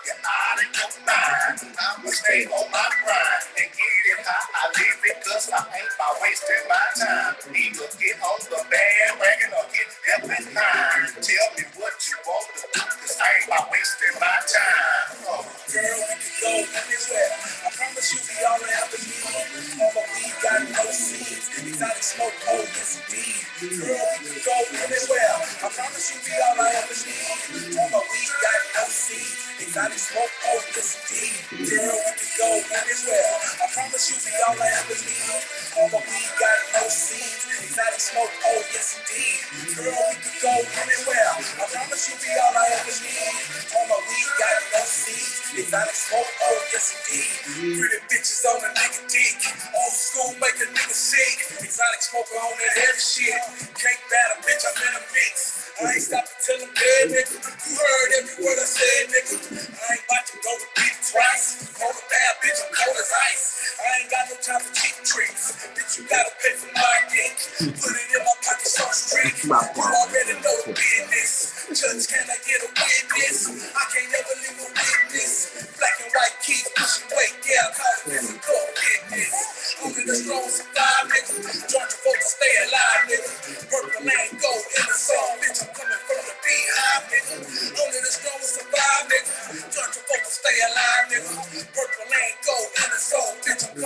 you're out of your mind. I'ma stay on my grind and get it how I live it, cause I ain't by wasting my time. Either get on the bandwagon or get left behind. Tell me what you want to do, cause I ain't by wasting my time. Girl, we can go anywhere. I promise you we all I ever need. On my weed, got no seeds. Exotic smoke, oh yes indeed. Girl, we can go anywhere. I promise you we all I ever need. On my weed, got no seeds. Exotic smoke, oh yes indeed. Girl, we can go anywhere. I promise you we all I ever need. On my weed, got no seeds. Exotic smoke, oh yes indeed. Girl, we can go anywhere. I promise you we all I ever need. On my weed, got no seeds. Exotic smoke, oh yes indeed. Pretty bitches on a nigga dick. Old school make a nigga sick. Exotic smoker on that heavy shit. Can't bat a bitch, I'm in a mix. I ain't stopping till I'm dead, nigga. You heard every word I said, nigga. I ain't about to go to beat twice. Hold a bad bitch, I'm cold as ice. I ain't got no time for cheap tricks. Bitch, you gotta pay for my dick. Put it in my pocket so strict. You already know the business. Judge, can I get a witness? I can't never leave a witness. Black and white keys pushing weight, yeah, I call it physical fitness. Only the strong survive, nigga. Georgia folks stay alive, nigga. Purple and gold in the song, bitch, I'm coming from the beehive, nigga. Only the strong survive, nigga. Georgia folks stay alive, nigga.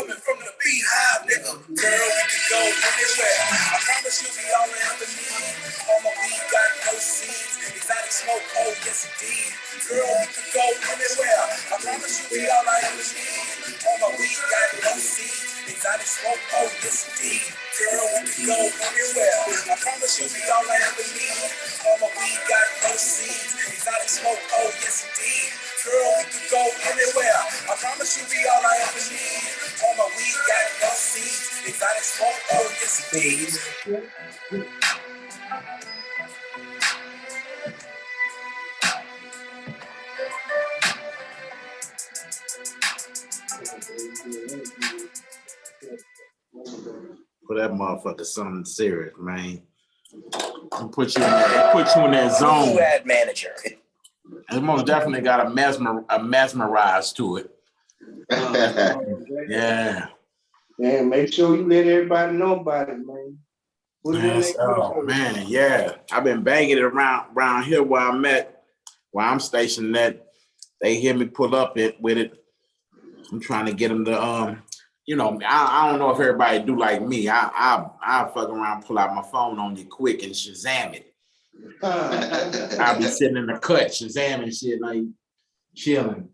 coming from the beehive, nigga. Girl, we can go anywhere. I promise you we all I ever need. All my weed got no seeds. Exotic smoke, oh yes indeed. Girl, we can go anywhere. I promise you we all I ever need. All my weed got no seeds. Exotic smoke, oh yes indeed. Girl, we can go anywhere. I promise you we all I ever need. All my weed got no seeds. Exotic smoke, oh yes indeed. Girl, we can go anywhere. I promise you we all I ever need. All my weed got no seeds. Exotic smoke, oh yes indeed. For that motherfucker, something serious, man. It put you in that zone. Ad manager. It most definitely got a mesmerized to it. Yeah. Man, make sure you let everybody know about it, man. Put it in Yes, their oh man, yeah. I've been banging it around here where I'm stationed at. They hear me pull up with it. I'm trying to get them to you know, I don't know if everybody do like me. I fuck around, pull out my phone on you quick and Shazam it. I'll be sitting in the cut, Shazamming shit, like chilling.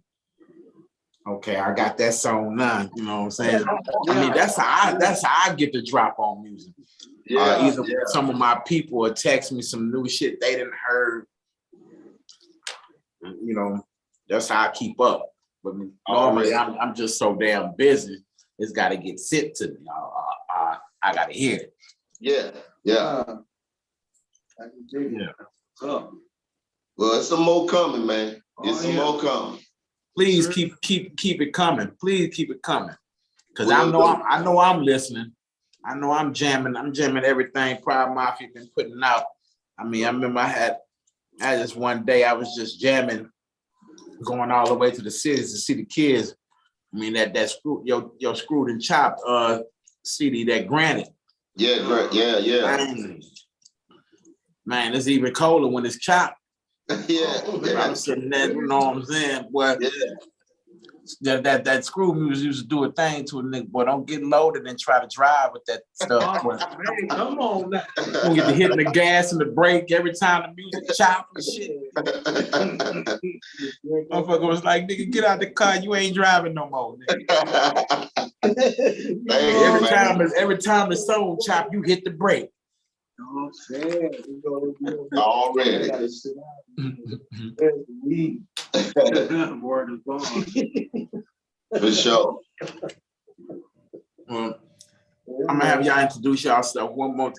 Okay, I got that song now. You know what I'm saying? I mean, that's how I get the drop on music. Either some of my people will text me some new shit they didn't heard. You know, that's how I keep up. But normally I'm just so damn busy. It's got to get sent to me. I got to hear it. Yeah. I can dig it. Well, it's some more coming, man. It's some more coming. Please keep it coming. Please keep it coming. Cause I know I'm listening. I know I'm jamming everything Pride Mafia been putting out. I mean, I remember I had this one day I was just jamming, going all the way to the cities to see the kids. I mean that your Screwed and Chopped CD, that Granted. Yeah. Man, it's even colder when it's chopped. Yeah. I'm sitting there, you know what I'm saying? Boy, that screw music used to do a thing to a nigga. Boy, don't get loaded and try to drive with that stuff. Boy. Man, come on now. Don't get to hitting the gas and the brake every time the music chop and shit. Motherfucker was like, nigga, get out the car. You ain't driving no more, nigga. Every time the song chop, you hit the brake. Already. Word is gone. For sure. Well, I'm gonna have y'all introduce yourself one more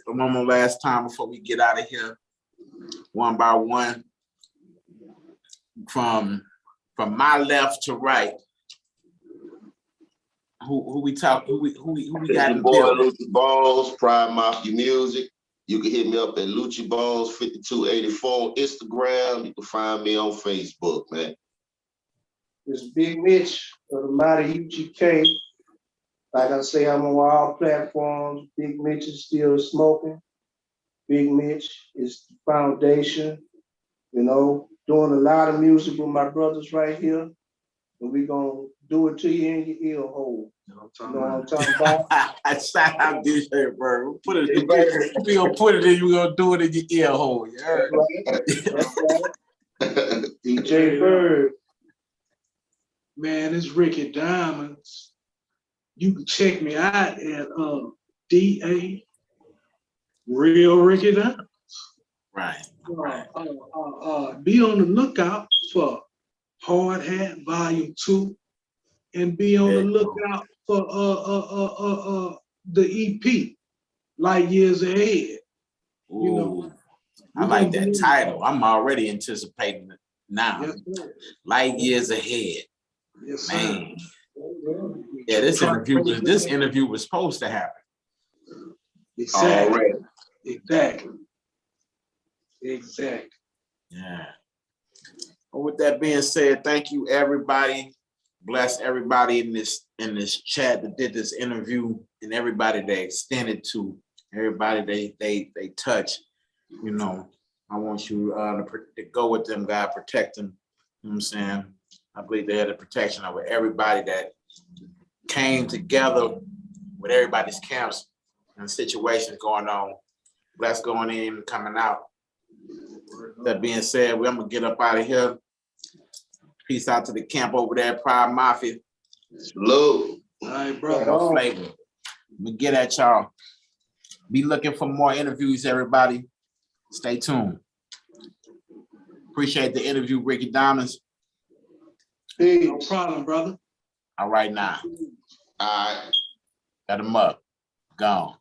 last time before we get out of here, one by one, from my left to right. Who we got in the boy, building? Lucci Bones, Pride Mafia Music. You can hit me up at Lucci Bones 5284 on Instagram. You can find me on Facebook, man. It's Big Mitch of the Mighty UGK. Like I say, I'm on all platforms. Big Mitch is still smoking. Big Mitch is the foundation. You know, doing a lot of music with my brothers right here. And we gonna do it to you in your ear hole. You know what I'm talking about? Shout out DJ Bird. We gonna put it in, we gonna do it in your ear hole. You heard? That's right. DJ Bird. Man, it's Ricky Diamonds. You can check me out at DA Real Ricky Diamonds. Right. Be on the lookout for Hard Hat Volume 2, and be on the lookout for the EP, Light Years Ahead. Ooh, You know, I like that title. I'm already anticipating it now. Yes, Light Years Ahead. Yes, man. Yeah, this interview was supposed to happen. Exactly. Exactly. Yeah. Well, with that being said, thank you everybody. Bless everybody in this chat that did this interview, and everybody they extended to, everybody they touch. You know, I want you to go with them, God protect them. You know what I'm saying? I believe they had the protection over everybody that came together with everybody's camps and situations going on. Bless going in and coming out. That being said, I'm gonna get up out of here. Peace out to the camp over there, Pride Mafia. Salute. All right, Got brother. no flavor. We get at y'all. Be looking for more interviews, everybody. Stay tuned. Appreciate the interview, Ricky Diamonds. No problem, brother. All right now. All right. Got him up. Gone.